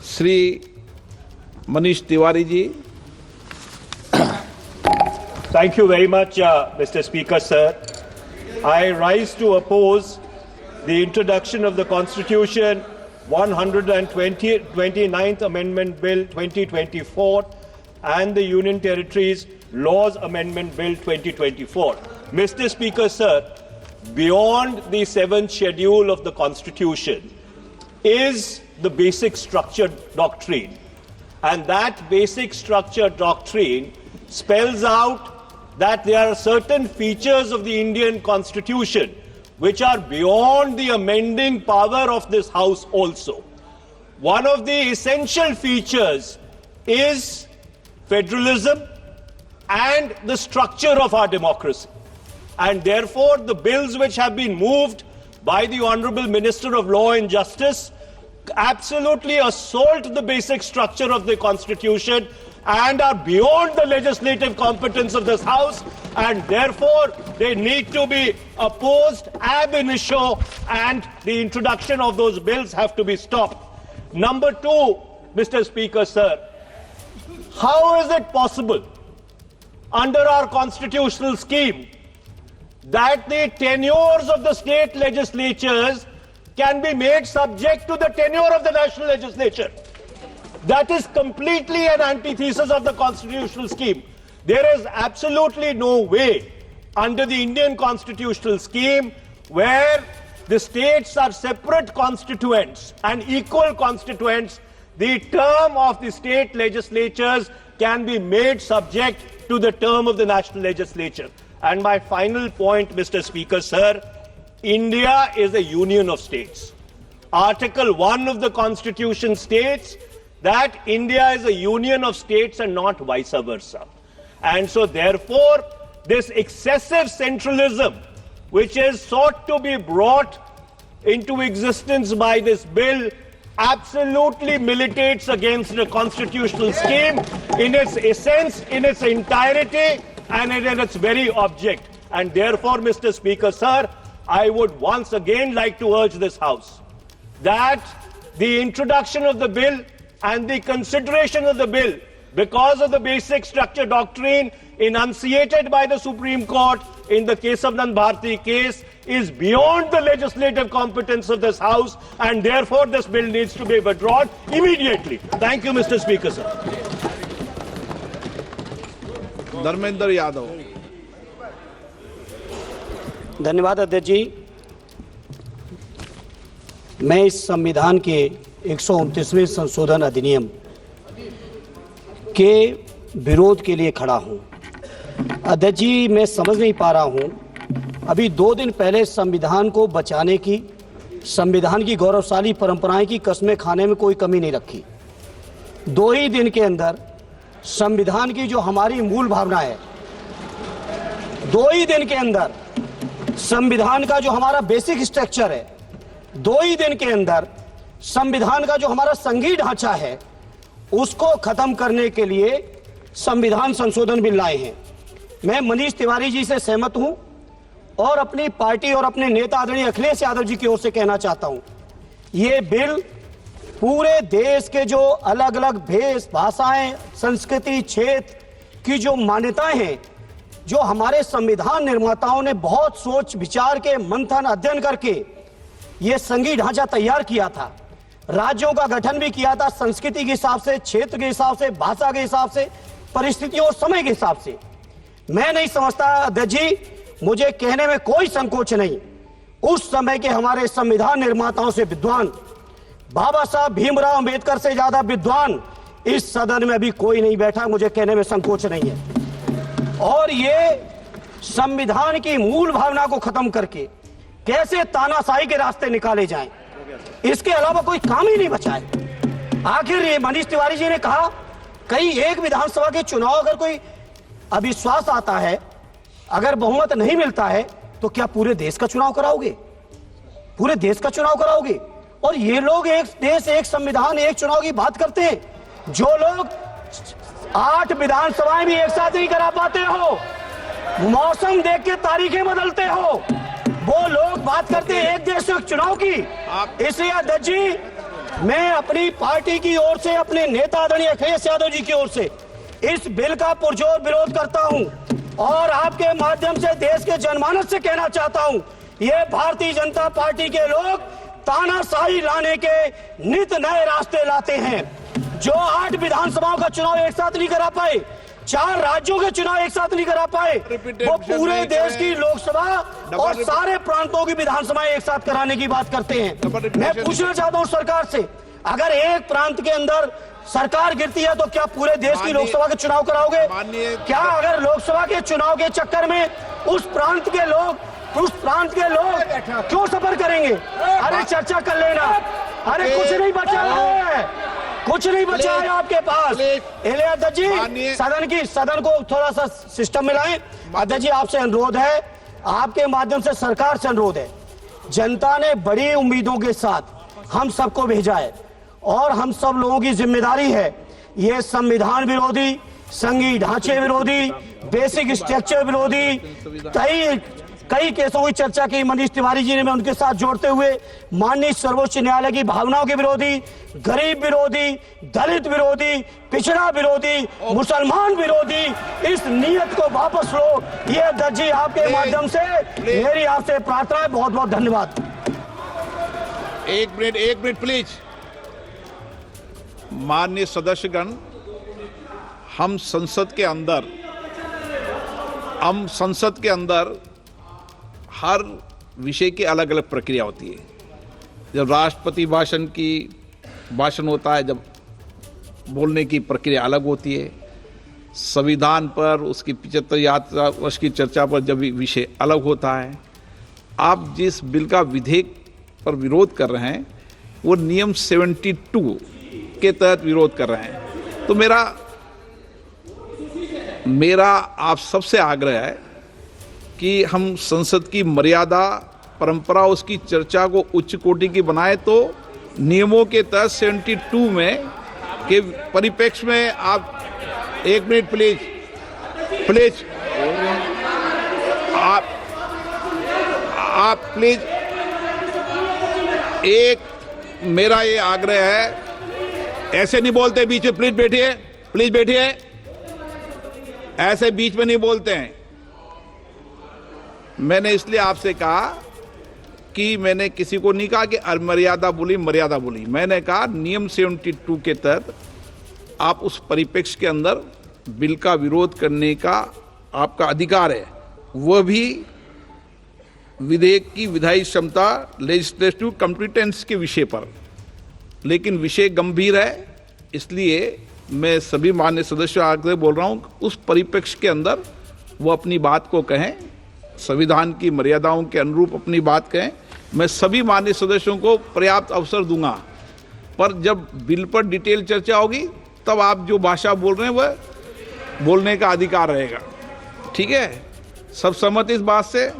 Shri Manish Tiwari ji. Thank you very much, Mr. Speaker, sir. I rise to oppose the introduction of the Constitution 129th Amendment Bill 2024 and the Union Territories Laws Amendment Bill 2024. Mr. Speaker, sir, beyond the 7th schedule of the Constitution is the basic structure doctrine. And that basic structure doctrine spells out that there are certain features of the Indian Constitution which are beyond the amending power of this House also. One of the essential features is federalism and the structure of our democracy. And therefore, the bills which have been moved by the Honorable Minister of Law and Justice absolutely assault the basic structure of the Constitution and are beyond the legislative competence of this House, and therefore they need to be opposed ab initio, and the introduction of those bills have to be stopped. Number two, Mr. Speaker, sir, how is it possible under our constitutional scheme that the tenures of the state legislatures can be made subject to the tenure of the national legislature? That is completely an antithesis of the constitutional scheme. There is absolutely no way under the Indian constitutional scheme where the states are separate constituents and equal constituents, the term of the state legislatures can be made subject to the term of the national legislature. And my final point, Mr. Speaker, sir, India is a union of states. Article 1 of the Constitution states that India is a union of states and not vice versa. And so therefore, this excessive centralism which is sought to be brought into existence by this bill absolutely militates against the constitutional scheme in its essence, in its entirety, and in its very object. And therefore, Mr. Speaker, sir, I would once again like to urge this House that the introduction of the bill and the consideration of the bill, because of the basic structure doctrine enunciated by the Supreme Court in the Kesavanand Bharti case, is beyond the legislative competence of this House, and therefore this bill needs to be withdrawn immediately. Thank you, Mr. Speaker, sir. Dharmendra Yadav. धन्यवाद अध्यक्ष जी। मैं इस संविधान के 129वें संशोधन अधिनियम के विरोध के लिए खड़ा हूं। अध्यक्ष जी, मैं समझ नहीं पा रहा हूं, अभी 2 दिन पहले संविधान को बचाने की, संविधान की गौरवशाली परंपराएं की कस्में खाने में कोई कमी नहीं रखी। 2 ही दिन के अंदर संविधान की जो हमारी मूल भावना है, 2 ही दिन के अंदर संविधान का जो हमारा बेसिक स्ट्रक्चर है, 2 ही दिन के अंदर संविधान का जो हमारा संघीय ढांचा है, उसको खत्म करने के लिए संविधान संशोधन बिल लाए हैं। मैं मनीष तिवारी जी से सहमत हूं और अपनी पार्टी और अपने नेता आदरणीय अखिलेश यादव जी की ओर से कहना चाहता हूं, ये बिल पूरे देश के जो अलग अलग भेष भाषाएं, संस्कृति, क्षेत्र की जो मान्यताएं हैं, जो हमारे संविधान निर्माताओं ने बहुत सोच विचार के मंथन अध्ययन करके ये संघीय ढांचा तैयार किया था, राज्यों का गठन भी किया था संस्कृति के हिसाब से, क्षेत्र के हिसाब से, भाषा के हिसाब से, परिस्थितियों और समय के हिसाब से। मैं नहीं समझता अध्यक्ष जी, मुझे कहने में कोई संकोच नहीं, उस समय के हमारे संविधान निर्माताओं से विद्वान, बाबा साहब भीमराव अंबेडकर से ज्यादा विद्वान इस सदन में अभी कोई नहीं बैठा, मुझे कहने में संकोच नहीं है। और ये संविधान की मूल भावना को खत्म करके कैसे तानाशाही के रास्ते निकाले जाएं, इसके अलावा कोई काम ही नहीं बचा है। आखिर ये मनीष तिवारी जी ने कहा, कई एक विधानसभा के चुनाव अगर कोई अविश्वास आता है, अगर बहुमत नहीं मिलता है, तो क्या पूरे देश का चुनाव कराओगे? पूरे देश का चुनाव कराओगे? और ये लोग एक देश, एक संविधान, एक चुनाव की बात करते हैं, जो लोग 8 विधानसभाएं भी एक साथ नहीं करा पाते हो, मौसम देख के तारीखें बदलते हो, वो लोग बात करते हैं एक देश एक चुनाव की। इसलिए अध्यक्ष जी, मैं अपनी पार्टी की ओर से, अपने नेता आदरणीय अखिलेश यादव जी की ओर से इस बिल का पुरजोर विरोध करता हूं और आपके माध्यम से देश के जनमानस से कहना चाहता हूं, ये भारतीय जनता पार्टी के लोग तानाशाही लाने के नित नए रास्ते लाते हैं। जो 8 विधानसभाओं का चुनाव एक साथ नहीं करा पाए, 4 राज्यों के चुनाव एक साथ नहीं करा पाए, वो पूरे देश की लोकसभा और सारे प्रांतों की विधानसभाएं एक साथ कराने की बात करते हैं। मैं पूछना चाहता हूं सरकार से, अगर एक प्रांत के अंदर सरकार गिरती है तो क्या पूरे देश की लोकसभा के चुनाव कराओगे? क्या अगर लोकसभा के चुनाव के चक्कर में उस प्रांत के लोग क्यों सफर करेंगे? अरे चर्चा कर लेना। अरे कुछ नहीं बचा है, कुछ नहीं बचा है आपके पास। अध्यक्ष जी, सदन को थोड़ा सा सिस्टम में लाएं। अध्यक्ष जी, आपसे अनुरोध है, आपके माध्यम से सरकार से अनुरोध है, जनता ने बड़ी उम्मीदों के साथ हम सबको भेजा है और हम सब लोगों की जिम्मेदारी है ये संविधान विरोधी, संघीय ढांचे विरोधी, बेसिक स्ट्रक्चर विरोधी कई केसों की चर्चा की मनीष तिवारी जी ने, मैं उनके साथ जोड़ते हुए माननीय सर्वोच्च न्यायालय की भावनाओं के विरोधी, गरीब विरोधी, दलित विरोधी, पिछड़ा विरोधी, मुसलमान विरोधी इस नीयत को वापस लो, ये अध्यक्ष जी आपके माध्यम से मेरी आपसे प्रार्थना है। बहुत बहुत धन्यवाद। एक मिनट प्लीज। माननीय सदस्यगण, हम संसद के अंदर हर विषय की अलग अलग प्रक्रिया होती है। जब राष्ट्रपति भाषण होता है, जब बोलने की प्रक्रिया अलग होती है। संविधान पर उसकी 75 वर्ष की चर्चा पर जब विषय अलग होता है। आप जिस बिल का विधेयक पर विरोध कर रहे हैं वो नियम 72 के तहत विरोध कर रहे हैं। तो मेरा आप सबसे आग्रह है कि हम संसद की मर्यादा, परंपरा, उसकी चर्चा को उच्च कोटि की बनाए। तो नियमों के तहत 72 में के परिप्रेक्ष्य में आप 1 मिनट प्लीज आप प्लीज, एक मेरा ये आग्रह है, ऐसे नहीं बोलते बीच में। प्लीज बैठिए, ऐसे बीच में नहीं बोलते हैं। मैंने इसलिए आपसे कहा कि मैंने किसी को नहीं कहा कि मर्यादा बोली। मैंने कहा नियम 72 के तहत आप उस परिप्रेक्ष्य के अंदर बिल का विरोध करने का आपका अधिकार है, वह भी विधेयक की विधायी क्षमता, लेजिस्लेटिव कॉम्पिटेंस के विषय पर। लेकिन विषय गंभीर है, इसलिए मैं सभी माननीय सदस्यों आगे बोल रहा हूं, उस परिप्रेक्ष्य के अंदर वो अपनी बात को कहें, संविधान की मर्यादाओं के अनुरूप अपनी बात कहें। मैं सभी माननीय सदस्यों को पर्याप्त अवसर दूंगा, पर जब बिल पर डिटेल चर्चा होगी तब आप जो भाषा बोल रहे हैं वह बोलने का अधिकार रहेगा। ठीक है? सब सहमत इस बात से?